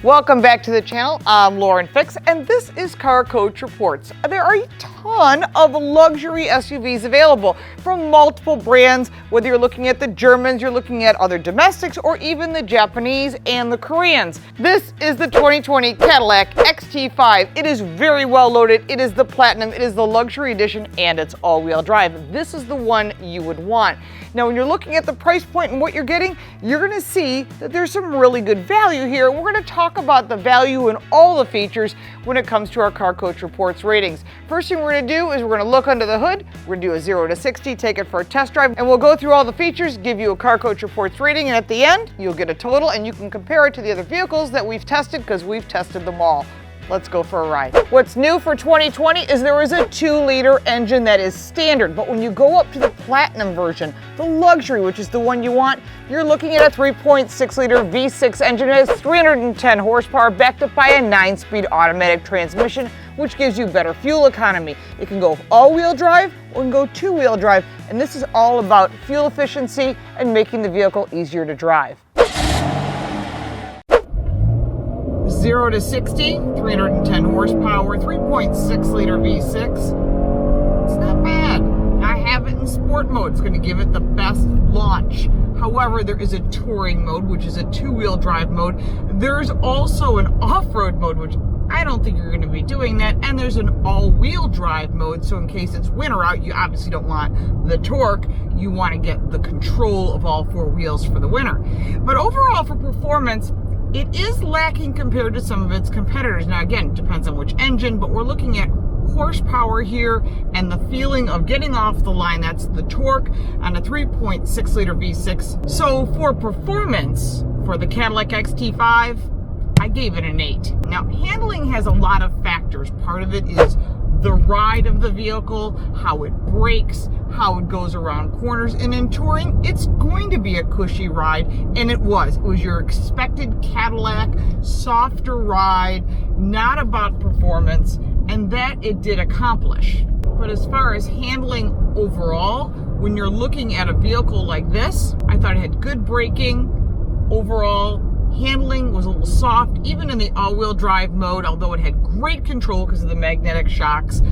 Welcome back to the channel. I'm Lauren Fix, and this is Car Coach Reports. There are a ton of luxury SUVs available from multiple brands, whether you're looking at the Germans, you're looking at other domestics, or even the Japanese and the Koreans. This is the 2020 Cadillac XT5. It is very well loaded. It is the Platinum, it is the luxury edition, and it's all-wheel drive. This is the one you would want. Now, when you're looking at the price point and what you're getting, you're gonna see that there's some really good value here. We're gonna talk about the value and all the features when it comes to our Car Coach Reports ratings. First thing we're gonna do is we're gonna look under the hood. We're gonna do a 0 to 60, take it for a test drive, and we'll go through all the features, give you a Car Coach Reports rating, and at the end, you'll get a total, and you can compare it to the other vehicles that we've tested because we've tested them all. Let's go for a ride. What's new for 2020 is there is a 2-liter engine that is standard, but when you go up to the Platinum version, the luxury, which is the one you want, you're looking at a 3.6-liter V6 engine that has 310 horsepower backed up by a 9-speed automatic transmission, which gives you better fuel economy. It can go all-wheel drive or it can go 2-wheel drive, and this is all about fuel efficiency and making the vehicle easier to drive. 0 to 60, 310 horsepower, 3.6-liter V6. It's not bad. I have it in sport mode. It's going to give it the best launch. However, there is a touring mode, which is a 2-wheel drive mode. There's also an off-road mode, which I don't think you're going to be doing that. And there's an all-wheel drive mode. So in case it's winter out, you obviously don't want the torque. You want to get the control of all 4 wheels for the winter. But overall, for performance, it is lacking compared to some of its competitors. Now, again, it depends on which engine, but we're looking at horsepower here and the feeling of getting off the line. That's the torque on a 3.6-liter V6. So for performance, for the Cadillac XT5, I gave it an 8. Now, handling has a lot of factors. Part of it is the ride of the vehicle, how it brakes, how it goes around corners, and in touring, it's going to be a cushy ride, and it was. It was your expected Cadillac, softer ride, not about performance, and that it did accomplish. But as far as handling overall, when you're looking at a vehicle like this, I thought it had good braking. Overall, handling was a little soft, even in the all-wheel drive mode, although it had great control because of the magnetic shocks.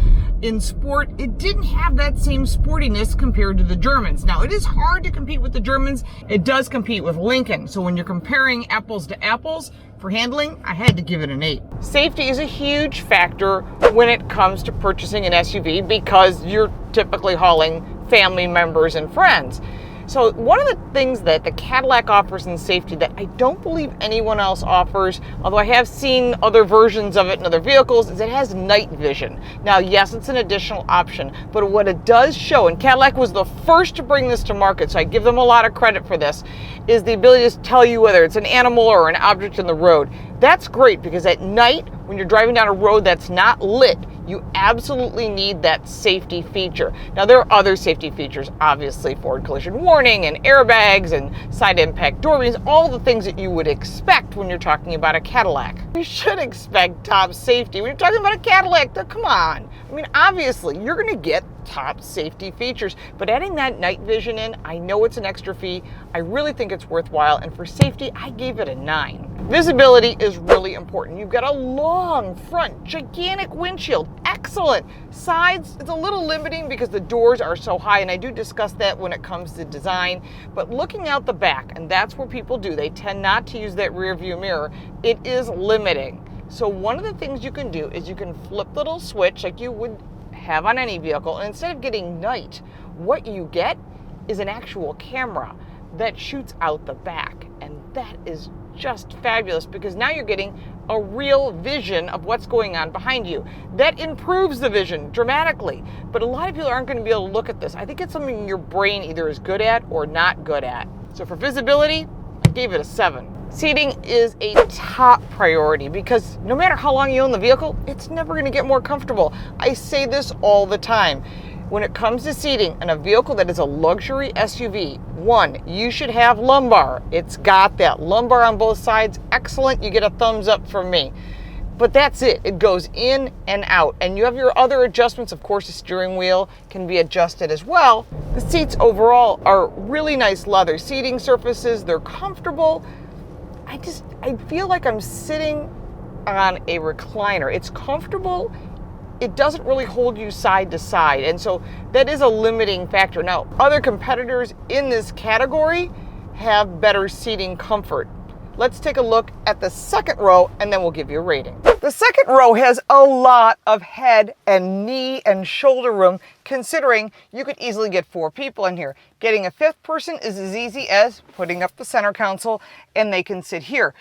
In sport, it didn't have that same sportiness compared to the Germans. Now, it is hard to compete with the Germans. It does compete with Lincoln. So when you're comparing apples to apples, for handling, I had to give it an 8. Safety is a huge factor when it comes to purchasing an SUV because you're typically hauling family members and friends. So one of the things that the Cadillac offers in safety that I don't believe anyone else offers, although I have seen other versions of it in other vehicles, is it has night vision. Now, yes, it's an additional option, but what it does show, and Cadillac was the first to bring this to market, so I give them a lot of credit for this, is the ability to tell you whether it's an animal or an object in the road. That's great because at night, when you're driving down a road that's not lit, you absolutely need that safety feature. Now, there are other safety features, obviously, forward collision warning and airbags and side impact door rings, all the things that you would expect when you're talking about a Cadillac. You should expect top safety when you're talking about a Cadillac. Come on. I mean, obviously, you're going to get top safety features, but adding that night vision in, I know it's an extra fee. I really think it's worthwhile, and for safety, I gave it a 9. Visibility is really important. You've got a long front, gigantic windshield, excellent. Sides, it's a little limiting because the doors are so high, and I do discuss that when it comes to design, but looking out the back, and that's where people do, they tend not to use that rear view mirror, it is limiting. So one of the things you can do is you can flip the little switch like you would have on any vehicle, and instead of getting night, what you get is an actual camera that shoots out the back, and that is just fabulous because now you're getting a real vision of what's going on behind you. That improves the vision dramatically, but a lot of people aren't going to be able to look at this. I think it's something your brain either is good at or not good at. So for visibility, I gave it a 7. Seating is a top priority because no matter how long you own the vehicle, it's never going to get more comfortable. I say this all the time. When it comes to seating in a vehicle that is a luxury SUV, 1, you should have lumbar. It's got that lumbar on both sides. Excellent. You get a thumbs up from me. But that's it. It goes in and out. And you have your other adjustments. Of course, the steering wheel can be adjusted as well. The seats overall are really nice leather seating surfaces. They're comfortable. I feel like I'm sitting on a recliner. It's comfortable. It doesn't really hold you side to side. And so that is a limiting factor. Now, other competitors in this category have better seating comfort. Let's take a look at the second row and then we'll give you a rating. The second row has a lot of head and knee and shoulder room, considering you could easily get 4 people in here. Getting a 5th person is as easy as putting up the center console and they can sit here.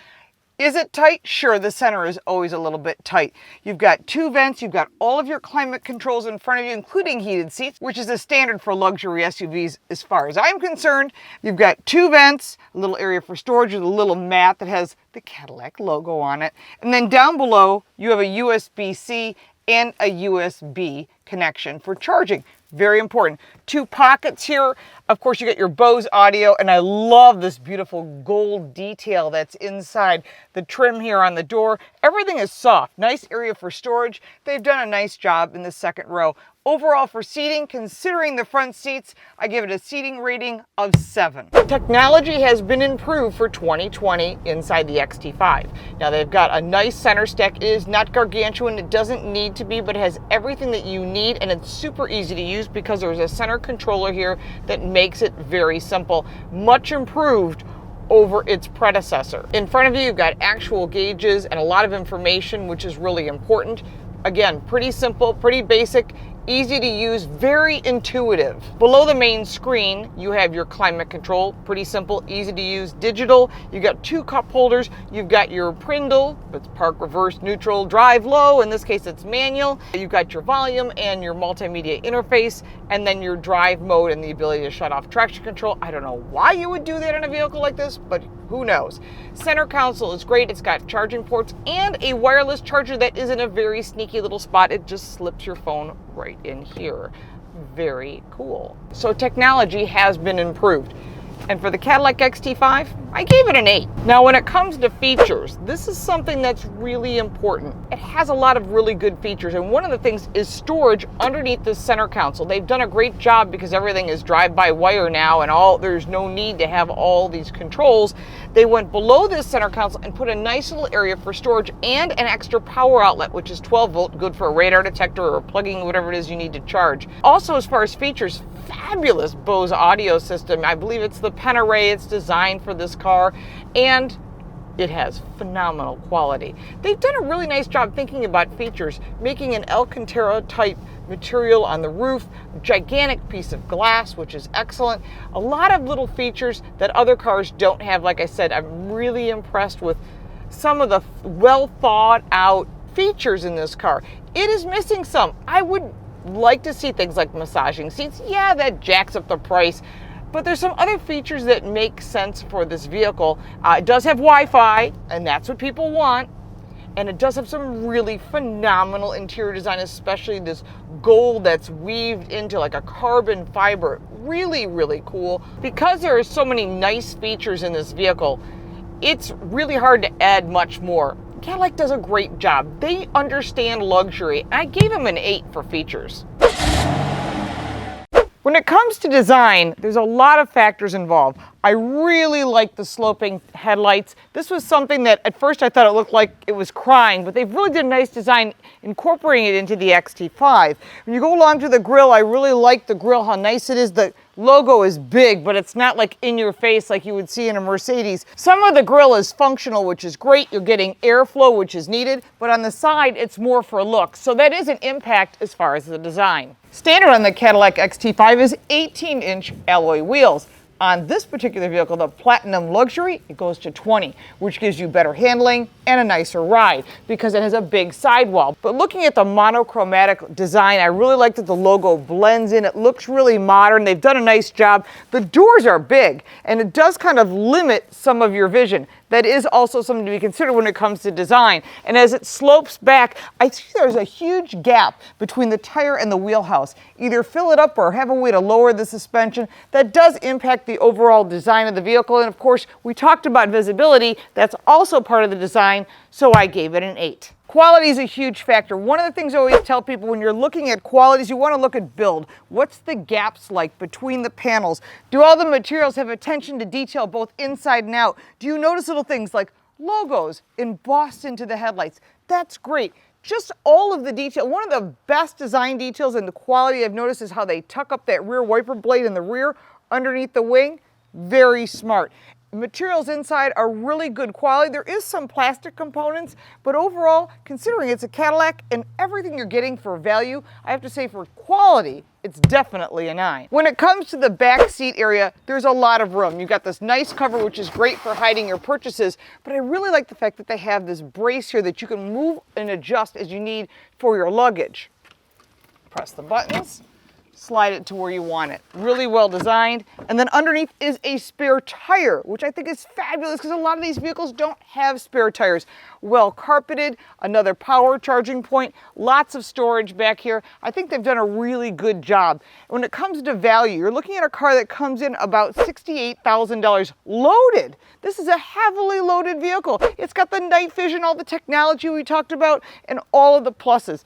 Is it tight? Sure, the center is always a little bit tight. You've got 2 vents, you've got all of your climate controls in front of you, including heated seats, which is a standard for luxury SUVs as far as I'm concerned. You've got 2 vents, a little area for storage with a little mat that has the Cadillac logo on it. And then down below, you have a USB-C and a USB connection for charging. Very important. 2 pockets here. Of course, you get your Bose audio, and I love this beautiful gold detail that's inside the trim here on the door. Everything is soft. Nice area for storage. They've done a nice job in the second row. Overall for seating, considering the front seats, I give it a seating rating of 7. Technology has been improved for 2020 inside the XT5. Now they've got a nice center stack. It is not gargantuan, it doesn't need to be, but it has everything that you need, and it's super easy to use because there's a center controller here that makes it very simple. Much improved over its predecessor. In front of you, you've got actual gauges and a lot of information, which is really important. Again, pretty simple, pretty basic, easy to use, very intuitive. Below the main screen, you have your climate control, pretty simple, easy to use, digital. You've got 2 cup holders, you've got your Prindle, it's park, reverse, neutral, drive low, in this case it's manual. You've got your volume and your multimedia interface, and then your drive mode and the ability to shut off traction control. I don't know why you would do that in a vehicle like this, but who knows. Center console is great. It's got charging ports and a wireless charger that is in a very sneaky little spot. It just slips your phone right in here. Very cool. So technology has been improved. And for the Cadillac XT5, I gave it an 8. Now when it comes to features, this is something that's really important. It has a lot of really good features, and one of the things is storage underneath the center console. They've done a great job because everything is drive-by-wire now, and there's no need to have all these controls. They went below this center console and put a nice little area for storage and an extra power outlet, which is 12 volt, good for a radar detector or plugging whatever it is you need to charge. Also, as far as features, fabulous Bose audio system. I believe it's the pen array. It's designed for this car, and it has phenomenal quality. They've done a really nice job thinking about features, making an Alcantara type material on the roof, gigantic piece of glass, which is excellent. A lot of little features that other cars don't have. Like I said, I'm really impressed with some of the well thought out features in this car. It is missing some. I would like to see things like massaging seats. Yeah, that jacks up the price, but there's some other features that make sense for this vehicle. It does have Wi-Fi, and that's what people want. And it does have some really phenomenal interior design, especially this gold that's weaved into like a carbon fiber. Really, really cool. Because there are so many nice features in this vehicle, it's really hard to add much more. Cadillac does a great job. They understand luxury, and I gave them an 8 for features. When it comes to design, there's a lot of factors involved. I really like the sloping headlights. This was something that at first I thought it looked like it was crying, but they've really did a nice design incorporating it into the XT5. When you go along to the grille, I really like the grille, how nice it is. The logo is big, but it's not like in your face like you would see in a Mercedes. Some of the grille is functional, which is great. You're getting airflow, which is needed, but on the side, it's more for look. So that is an impact as far as the design. Standard on the Cadillac XT5 is 18-inch alloy wheels. On this particular vehicle, the Platinum Luxury, it goes to 20, which gives you better handling and a nicer ride because it has a big sidewall. But looking at the monochromatic design, I really like that the logo blends in. It looks really modern. They've done a nice job. The doors are big, and it does kind of limit some of your vision. That is also something to be considered when it comes to design. And as it slopes back, I see there's a huge gap between the tire and the wheelhouse. Either fill it up or have a way to lower the suspension. That does impact the overall design of the vehicle. And of course, we talked about visibility. That's also part of the design, so I gave it an 8. Quality is a huge factor. One of the things I always tell people when you're looking at qualities, you want to look at build. What's the gaps like between the panels? Do all the materials have attention to detail both inside and out? Do you notice little things like logos embossed into the headlights. That's great. Just all of the detail. One of the best design details and the quality I've noticed is how they tuck up that rear wiper blade in the rear underneath the wing. Very smart. Materials inside are really good quality. There is some plastic components, but overall, considering it's a Cadillac and everything you're getting for value, I have to say for quality, it's definitely a 9. When it comes to the back seat area, there's a lot of room. You've got this nice cover, which is great for hiding your purchases, but I really like the fact that they have this brace here that you can move and adjust as you need for your luggage. Press the buttons. Slide it to where you want it. Really well designed. And then underneath is a spare tire, which I think is fabulous because a lot of these vehicles don't have spare tires. Well carpeted, another power charging point, lots of storage back here. I think they've done a really good job. When it comes to value, you're looking at a car that comes in about $68,000 loaded. This is a heavily loaded vehicle. It's got the night vision, all the technology we talked about, and all of the pluses.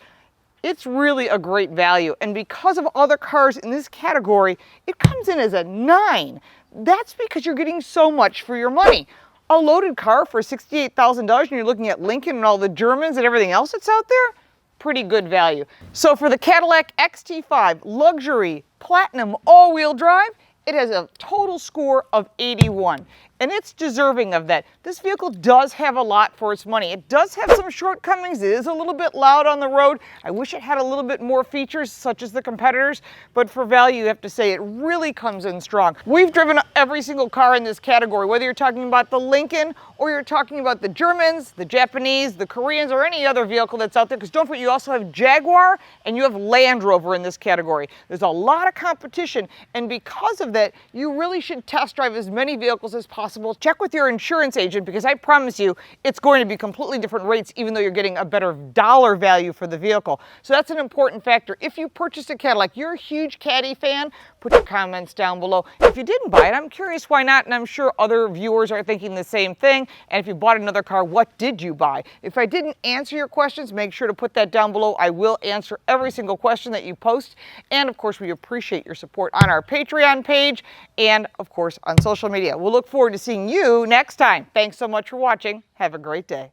It's really a great value, and because of other cars in this category, it comes in as a 9. That's because you're getting so much for your money. A loaded car for $68,000 and you're looking at Lincoln and all the Germans and everything else that's out there, pretty good value. So for the Cadillac XT5 Luxury Platinum all-wheel drive, it has a total score of 81, and it's deserving of that. This vehicle does have a lot for its money. It does have some shortcomings. It is a little bit loud on the road. I wish it had a little bit more features such as the competitors, but for value, you have to say it really comes in strong. We've driven every single car in this category, whether you're talking about the Lincoln or you're talking about the Germans, the Japanese, the Koreans, or any other vehicle that's out there, because don't forget, you also have Jaguar and you have Land Rover in this category. There's a lot of competition, and because of that, you really should test drive as many vehicles as possible. Check with your insurance agent, because I promise you it's going to be completely different rates, even though you're getting a better dollar value for the vehicle. So that's an important factor. If you purchased a Cadillac, you're a huge Caddy fan, put your comments down below. If you didn't buy it, I'm curious why not, and I'm sure other viewers are thinking the same thing. And if you bought another car, what did you buy? If I didn't answer your questions, make sure to put that down below. I will answer every single question that you post. And of course, we appreciate your support on our Patreon page and of course on social media. We'll look forward to seeing you next time. Thanks so much for watching. Have a great day.